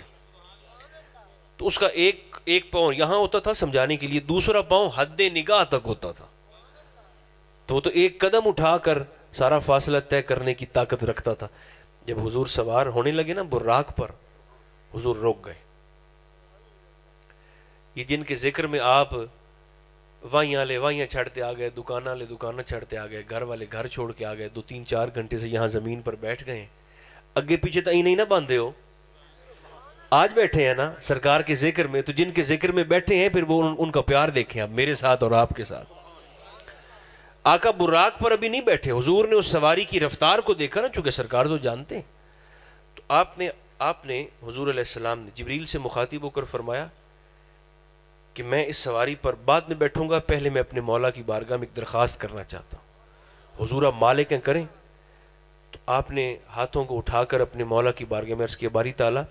تو اس کا ایک پاؤں یہاں ہوتا تھا سمجھانے کے لیے، دوسرا پاؤں حد نگاہ تک ہوتا تھا، تو وہ تو ایک قدم اٹھا کر سارا فاصلہ طے کرنے کی طاقت رکھتا تھا۔ جب حضور سوار ہونے لگے نا براق پر، حضور رک گئے۔ یہ جن کے ذکر میں آپ وائیاں لے وائیاں چھڑتے آ گئے، دکانہ لے دکانہ چھڑتے آ گئے، گھر والے گھر چھوڑ کے آ گئے، 2-3-4 گھنٹے سے یہاں زمین پر بیٹھ گئے ہیں، اگے پیچھے تو نہیں نہ باندھے ہو، آج بیٹھے ہیں نا سرکار کے ذکر میں۔ تو جن کے ذکر میں بیٹھے ہیں پھر وہ ان کا پیار دیکھیں آپ میرے ساتھ اور آپ کے ساتھ۔ آقا براق پر ابھی نہیں بیٹھے، حضور نے اس سواری کی رفتار کو دیکھا نا، چونکہ سرکار تو جانتے ہیں۔ تو آپ نے حضور علیہ السلام نے جبریل سے مخاطب ہو کر فرمایا کہ میں اس سواری پر بعد میں بیٹھوں گا، پہلے میں اپنے مولا کی بارگاہ میں ایک درخواست کرنا چاہتا ہوں۔ حضور آپ مالک ہیں، کریں۔ تو آپ نے ہاتھوں کو اٹھا کر اپنے مولا کی بارگاہ میں عرض کیا، باری تعالیٰ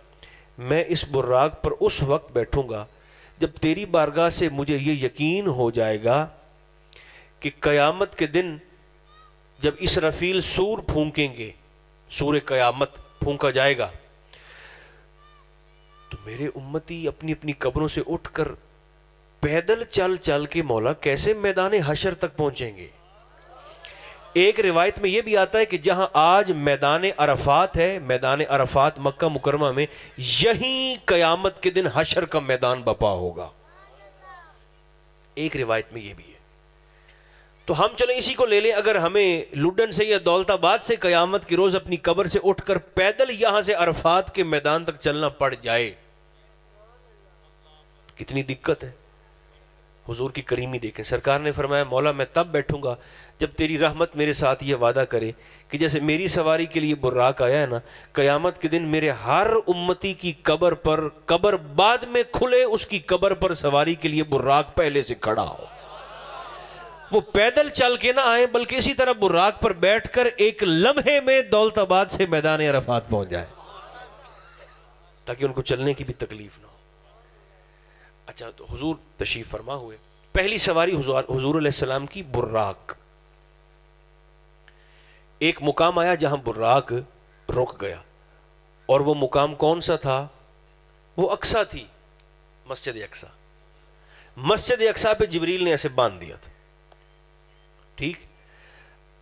میں اس براق پر اس وقت بیٹھوں گا جب تیری بارگاہ سے مجھے یہ یقین ہو جائے گا کہ قیامت کے دن جب اسرافیل سور پھونکیں گے، سور قیامت پھونکا جائے گا، تو میرے امتی اپنی اپنی قبروں سے اٹھ کر پیدل چل چل کے مولا کیسے میدان حشر تک پہنچیں گے۔ ایک روایت میں یہ بھی آتا ہے کہ جہاں آج میدان عرفات ہے، میدان عرفات مکہ مکرمہ میں، یہیں قیامت کے دن حشر کا میدان بپا ہوگا۔ ایک روایت میں یہ بھی ہے۔ تو ہم چلیں اسی کو لے لیں، اگر ہمیں لڈن سے یا دولت آباد سے قیامت کی روز اپنی قبر سے اٹھ کر پیدل یہاں سے عرفات کے میدان تک چلنا پڑ جائے، کتنی دقت ہے۔ حضور کی کریمی دیکھیں، سرکار نے فرمایا مولا میں تب بیٹھوں گا جب تیری رحمت میرے ساتھ یہ وعدہ کرے کہ جیسے میری سواری کے لیے براق آیا ہے نا، قیامت کے دن میرے ہر امتی کی قبر پر، قبر بعد میں کھلے، اس کی قبر پر سواری کے لیے براق پہلے سے کھڑا ہو۔ وہ پیدل چل کے نہ آئیں بلکہ اسی طرح براق پر بیٹھ کر ایک لمحے میں دولت آباد سے میدان عرفات پہنچ جائے، تاکہ ان کو چلنے کی بھی تکلیف نہ ہو۔ اچھا، تو حضور تشریف فرما ہوئے، پہلی سواری حضور علیہ السلام کی براق۔ ایک مقام آیا جہاں براق رک گیا، اور وہ مقام کون سا تھا؟ وہ اقصی تھی، مسجد اقصی۔ مسجد اقصی پہ جبریل نے ایسے باندھ دیا تھا، ٹھیک۔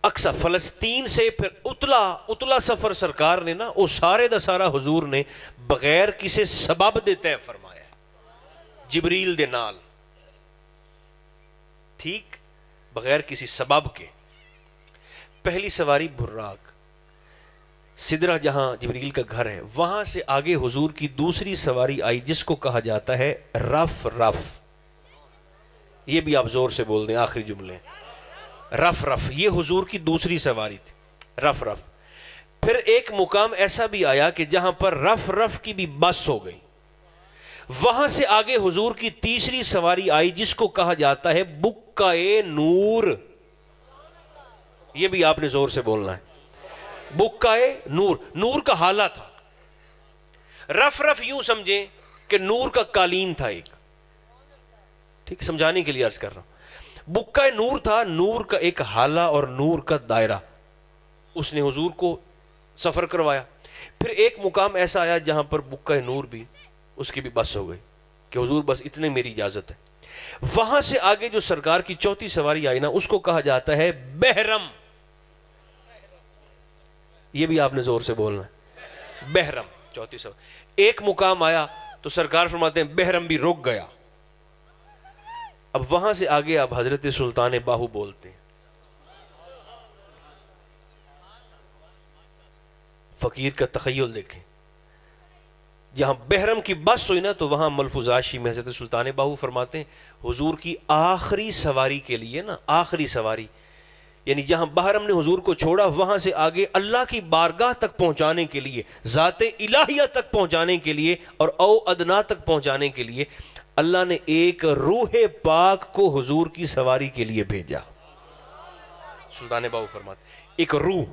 اقصی فلسطین سے پھر اتلا سفر سرکار نے نا، وہ سارے دا سارا حضور نے بغیر کسی سبب دے طے فرمایا، جبریل دے نال۔ ٹھیک بغیر کسی سبب کے. پہلی سواری براق، سدرہ جہاں جبریل کا گھر ہے، وہاں سے آگے حضور کی دوسری سواری آئی جس کو کہا جاتا ہے رف رف. یہ بھی آپ زور سے بول دیں آخری جملے، رف رف. یہ حضور کی دوسری سواری تھی، رف رف. پھر ایک مقام ایسا بھی آیا کہ جہاں پر رف رف کی بھی بس ہو گئی. وہاں سے آگے حضور کی تیسری سواری آئی جس کو کہا جاتا ہے بکائے نور. یہ بھی آپ نے زور سے بولنا ہے، بکائے نور. نور کا حالہ تھا. رف رف یوں سمجھیں کہ نور کا قالین تھا ایک، ٹھیک سمجھانے کے لیے عرض کر رہا ہوں. بکائے نور تھا، نور کا ایک حالہ اور نور کا دائرہ. اس نے حضور کو سفر کروایا. پھر ایک مقام ایسا آیا جہاں پر بکائے نور بھی، اس کی بھی بس ہو گئی کہ حضور بس اتنے میری اجازت ہے. وہاں سے آگے جو سرکار کی چوتھی سواری آئی نا، اس کو کہا جاتا ہے بحرم. یہ بھی آپ نے زور سے بولنا ہے، بحرم چوتھی سواری. ایک مقام آیا تو سرکار فرماتے ہیں بحرم بھی رک گیا. اب وہاں سے آگے آپ حضرت سلطان باہو بولتے ہیں. فقیر کا تخیل دیکھیں، جہاں بحرم کی بس ہوئی نا تو وہاں ملفوظاشی میں حضرت سلطان باہو فرماتے ہیں حضور کی آخری سواری کے لیے نا، آخری سواری یعنی جہاں بحرم نے حضور کو چھوڑا، وہاں سے آگے اللہ کی بارگاہ تک پہنچانے کے لیے، ذات الہیہ تک پہنچانے کے لیے اور او ادنا تک پہنچانے کے لیے اللہ نے ایک روح پاک کو حضور کی سواری کے لیے بھیجا. سلطان باہو فرماتے ایک روح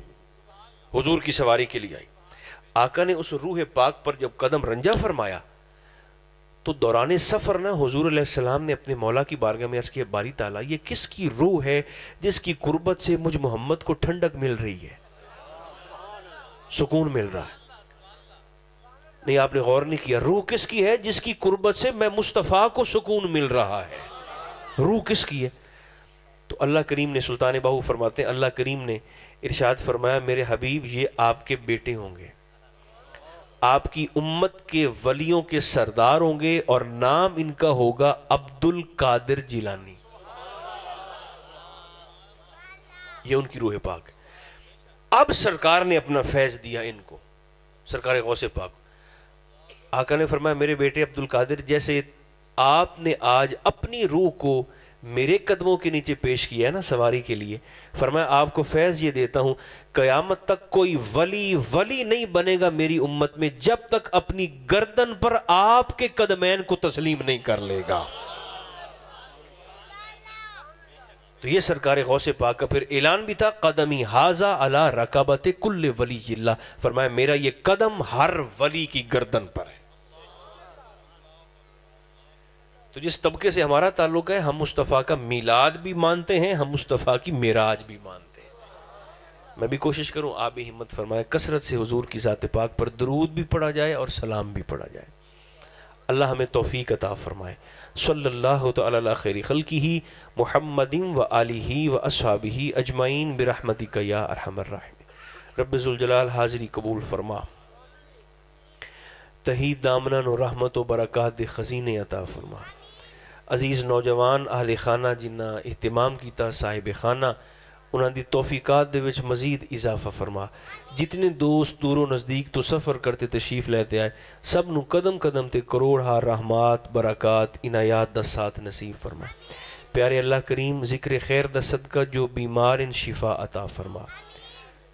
حضور کی سواری کے لیے آئی. آقا نے اس روح پاک پر جب قدم رنجا فرمایا تو دوران سفر نا حضور علیہ السلام نے اپنے مولا کی بارگاہ میں عرض کیا باری تعالیٰ یہ کس کی روح ہے جس کی قربت سے مجھ محمد کو ٹھنڈک مل رہی ہے، سکون مل رہا ہے. نہیں آپ نے غور نہیں کیا، روح کس کی ہے جس کی قربت سے میں مصطفیٰ کو سکون مل رہا ہے. روح کس کی ہے؟ تو اللہ کریم نے، سلطان باہو فرماتے ہیں اللہ کریم نے ارشاد فرمایا میرے حبیب یہ آپ کے بیٹے ہوں گے، آپ کی امت کے ولیوں کے سردار ہوں گے اور نام ان کا ہوگا عبد القادر جیلانی. یہ ان کی روح پاک. اب سرکار نے اپنا فیض دیا ان کو، سرکار غوث پاک. آقا نے فرمایا میرے بیٹے عبد القادر جیسے آپ نے آج اپنی روح کو میرے قدموں کے نیچے پیش کیا ہے نا سواری کے لیے، فرمایا آپ کو فیض یہ دیتا ہوں قیامت تک کوئی ولی نہیں بنے گا میری امت میں جب تک اپنی گردن پر آپ کے قدمین کو تسلیم نہیں کر لے گا. تو یہ سرکار غوث پاک کا پھر اعلان بھی تھا قدمی ھذا علی رکبت کل ولی اللہ. فرمایا میرا یہ قدم ہر ولی کی گردن پر ہے. تو جس طبقے سے ہمارا تعلق ہے، ہم مصطفیٰ کا میلاد بھی مانتے ہیں، ہم مصطفیٰ کی معراج بھی مانتے ہیں. میں بھی کوشش کروں آپ بھی ہمت فرمائے کثرت سے حضور کی ذات پاک پر درود بھی پڑھا جائے اور سلام بھی پڑھا جائے. اللہ ہمیں توفیق عطا فرمائے. صلی اللہ تعالی علی خیر خلقہ محمد و آلہ و اصحابہ اجمعین برحمتک یا ارحم الراحمین. رب ذوالجلال حاضری قبول فرما، تہی دامنان و رحمت و برکات دے خزینے عطا فرما. عزیز نوجوان اہل خانہ جنہ اہتمام کیتا صاحب خانہ انہاں دی توفیقات دے وچ مزید اضافہ فرما. جتنے دوست دور و نزدیک تو سفر کرتے تشریف لیتے آئے سب نو قدم قدم تے کروڑ ہا رحمات برکات عنایات دا ساتھ نصیب فرما. پیارے اللہ کریم ذکر خیر دا صدقہ جو بیمار ان شفا عطا فرما.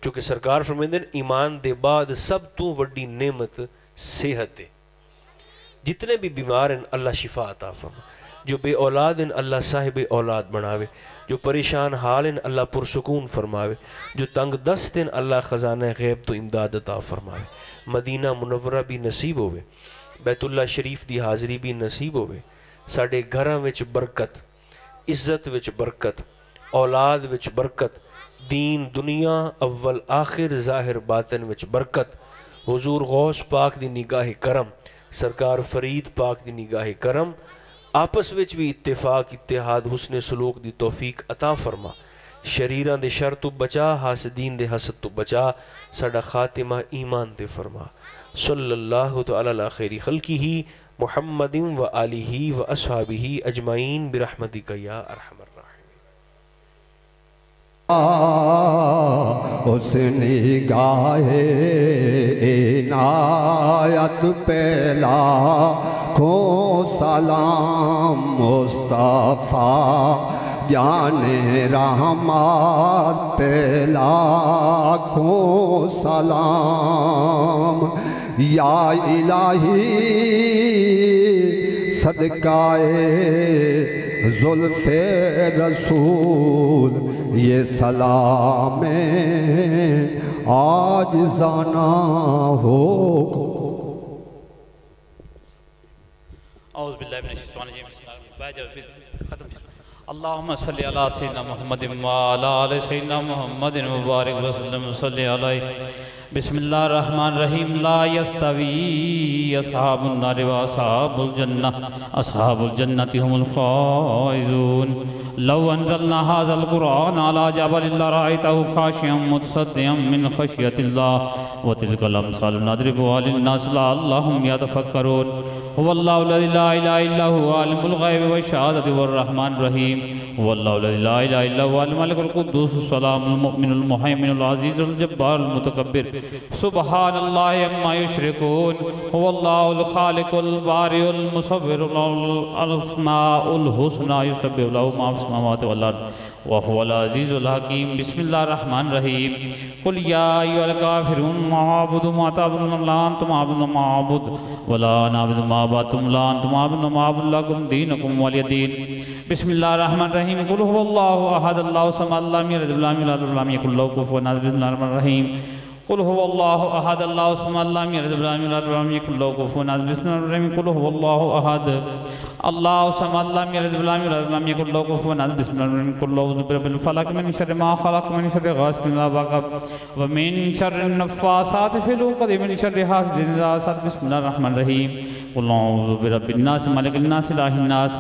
چونکہ سرکار فرمیندے ایمان دے بعد سب تو وڈی نعمت صحت ہے. جتنے بھی بیمار ہیں اللہ شفا عطا فرما. جو بے اولاد ہیں اللہ صاحب اولاد بناوے. جو پریشان حال ہیں اللہ پرسکون فرماوے. جو تنگ دست ہیں اللہ خزانہ غیب تو امداد عطا فرماوے. مدینہ منورہ بھی نصیب ہوئے، بیت اللہ شریف دی حاضری بھی نصیب ہوئے. ساڑھے گھراں وچ برکت، عزت وچ برکت، اولاد وچ برکت، دین دنیا اول آخر ظاہر باطن وچ برکت. حضور غوث پاک دی نگاہ کرم، سرکار فرید پاک دی نگاہ کرم، آپس وچ بھی اتفاق اتحاد حسن سلوک دی توفیق عطا فرما. شریراں دے شر تو بچا، حاسدین دے حسد تو بچا. ساڈا خاتمہ ایمان دے فرما. صلی اللہ تعالی علی خیر خلقہ محمد و آلہ و اصحابہ اجمعین برحمتک یا ارحم الراحمین. اس نگاہ عنایت پہ لاکھوں سلام مصطفیٰ جان رحمت پہ لاکھوں سلام یا الہی صدقہ زلف رسول یہ سلام عاجزانہ ہو. اعوذ باللہ من الشیطان الرجیم بسم اللہ ختم. اللہم صلی علی سیدنا محمد وعلی آل سیدنا محمد مبارک وسلم صلی علیہ. بسم اللہ الرحمن الرحیم. لا یستوی اصحاب النار واصحاب الجنہ اصحاب الجنہ هم الفائزون. لو انزلنا هذا القرآن على جبل لرأيته خاشعا متصدعا من خشية الله وتلك الأمثال نضربها للناس لعلهم يتفكرون. هو الله الذي لا إله إلا هو عالم الغيب والشهادة والرحمن الرحيم. هو الله الذي لا إله إلا هو الملك القدوس السلام المؤمن المهيمن العزيز الجبار المتكبر. سبحان الله عما يشركون. هو الله الخالق البارئ المصور الأسماء الحسنى يسبح له ما في السماوات والأرض وهو العزيز الحكيم. بسم الله الرحمن الرحيم. قل يا أيها الكافرون ما أعبد ما تعبدون لا أنتم عابدون ما أعبد ولا أنا أعبد ما عبدتم لا أنتم عابدون ما أعبد لكم دينكم ولي دين. بسم الله الرحمن الرحيم. قل هو الله أحد الله الصمد لم يلد ولم يولد ولم يكن له كفوا أحد. بسم الله الرحمن الرحيم. قل هو الله أحد الله الصمد لم يلد ولم يولد ولم يكن له كفوا أحد. بسم الله الرحمن الرحيم. قل هو الله أحد الله الصمد لم يلد ولم يولد ولم يكن له كفوا أحد. بسم الله الرحمن الرحيم. قل أعوذ برب الفلق من شر ما خلق من شر غاسق إذا وقب ومن شر النفاثات في العقد من شر حاسد إذا حسد. بسم الله الرحمن الرحيم. قل أعوذ برب الناس ملك الناس إله الناس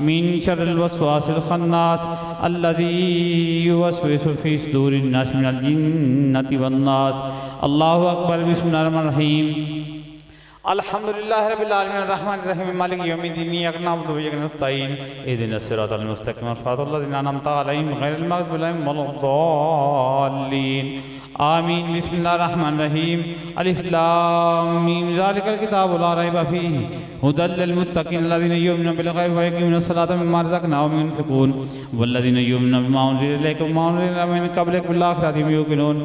من شر الوسواس الخناس الذي يوسوس في صدور الناس من الجنة والناس. اللہ اکبر. بسم اللہ الرحمن الرحیم. الحمدللہ رب العالمین الرحمن الرحیم مالک یوم الدین ایاک نعبد و ایاک نستعین اهدنا الصراط المستقیم صراط الذین انعمت علیہم غیر المغضوب علیہم ولا الضالین آمین. بسم اللہ الرحمن الرحیم. الف لام میم ذالک الکتاب لا ریب فیہ ھدی للمتقین الذین یؤمنون بالغیب ویقیمون الصلاۃ ومما رزقناہم ينفقون والذین یؤمنون بما انزل الیک وما انزل من قبلک بالآخرۃ هم یوقنون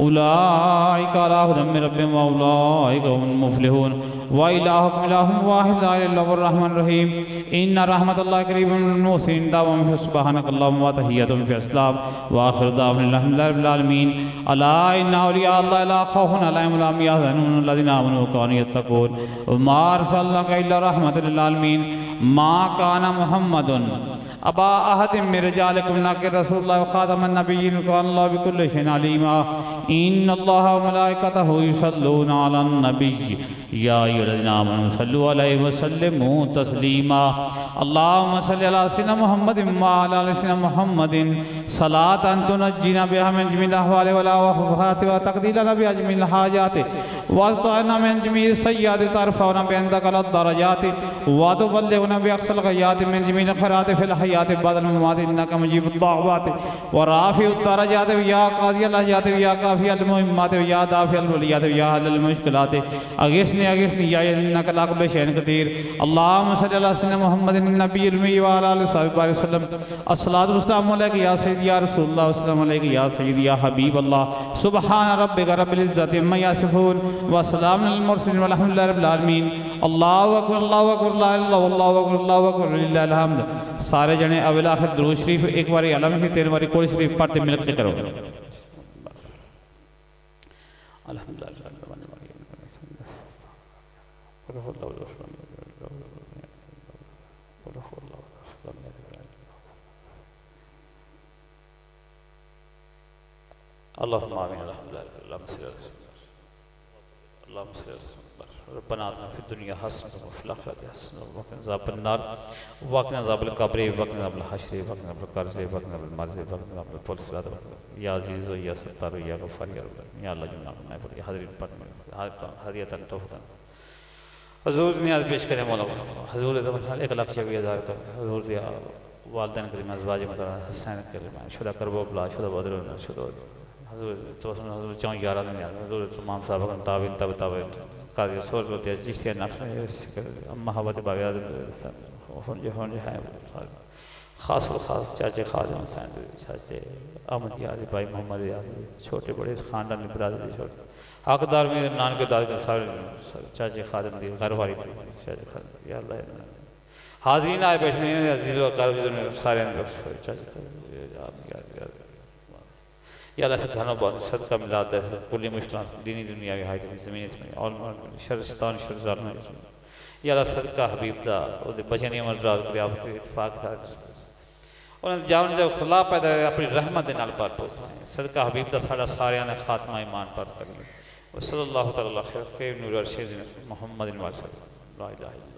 اولئک علی ھدی من ربہم واولئک هم المفلحون. وإلهكم إله واحد لا إله إلا هو الرحمن الرحيم. إن رحمة الله قريب من المحسنين. دعواهم فيها سبحانك اللهم وتحياتهم فيها السلام وآخر دعواهم الحمد لله رب العالمين. ألا إن أولياء الله لا خوف عليهم ولا هم يحزنون الذين آمنوا وكانوا يتقون. وما أرسلناك إلا رحمة للعالمين. ما كان محمد أبا أحد من رجالكم ولكن رسول الله وخاتم النبيين وكان الله بكل شيء عليما. إن الله وملائكته يصلون على النبي يا أيها الذين آمنوا صلوا عليه وسلموا تسليما. اللهم صل على سيدنا محمد وعلى آل سيدنا محمد صلاة تنجينا بها من جميع الأهوال والآفات وتقضي لنا بها جميع الحاجات وتطهرنا من جميع السيئات وترفعنا بعندك الدرجات وتبلغنا بأقصى الغايات من جميع الخيرات في الحياة بعد الممات إنك مجيب الدعوات ورافع الدرجات ويا قاضي الحاجات ويا كافي المهمات ويا دافع البليات ويا حل المشكلات. أغثني يا إنك لا كل شيء قدير. اللهم صل على سيدنا محمد النبي الأمي وعلى آله وصحبه وسلم. الصلاة والسلام عليك يا سيدي يا رسول الله والسلام عليك يا سيدي يا حبيب الله. سبحان ربك رب العزة عما يصفون وسلام على المرسلين والحمد لله رب العالمين. الله أكبر الله أكبر لا إله إلا الله والله أكبر الله أكبر لله الحمد. سارے جنے اول آخر درود شریف ایک باری علم شریف تین باری قول شریف پڑھتے ملک سے کرو. الحمدللہ اللهم آمين. اللهم صل على اللهم صل على ربنا آتنا في الدنيا حسنة وفي الآخرة حسنة وقنا عذاب النار وقنا عذاب القبر وقنا عذاب الحشر وقنا عذاب القرز وقنا عذاب المرض وقنا عذاب الفلس يا عزيز يا ستار يا غفار يا رب يا الله جمنا میں بڑی حاضرین پر ہدیتاً توفتاً حضور نیاز پیش کریں مولا. حضور ایک لاکھ 26,000 کا حضور دیا والدین کریم ازواج مطلب حسین کریم شدہ کربو بلا شدہ بدر شدہ حضور چون یارہ دن یاد حضور تمام صحابہ کا تابعین تابعین قاضی سور کو دیا جیسے نفس محبت باغیات ہون جو ہے خاص و خاص چاچے خادم حسین چاچے احمد یادی بھائی محمد یادی چھوٹے بڑے خاندان برادری چھوٹے حقدار میرے نان کے داد کے سارے چاچے خادم دی گھر والی چاچے خادم یا اللہ حاضرین آئے بیٹھنے ہیں عزیز و اقارب سارے چاچے خادم یا اللہ سے گھروں بہت صدقہ ملاد ہے کلی مشکلات دینی دنیا کی حایت میں زمین اس میں اور شرستان شرزان یا اللہ صدقہ حبیب دا بچنی عمر رات کری آپ سے اتفاق تھا انہوں نے جاؤں جب خلا پیدا ہے اپنی رحمت دے نال پر صدقہ حبیب دا ساڑا سارے آنے خاتمہ ایمان پر کریں وصلی اللہ تعالی خیر نور ارشید محمد صلی اللہ علیہ وسلم لا الہ الا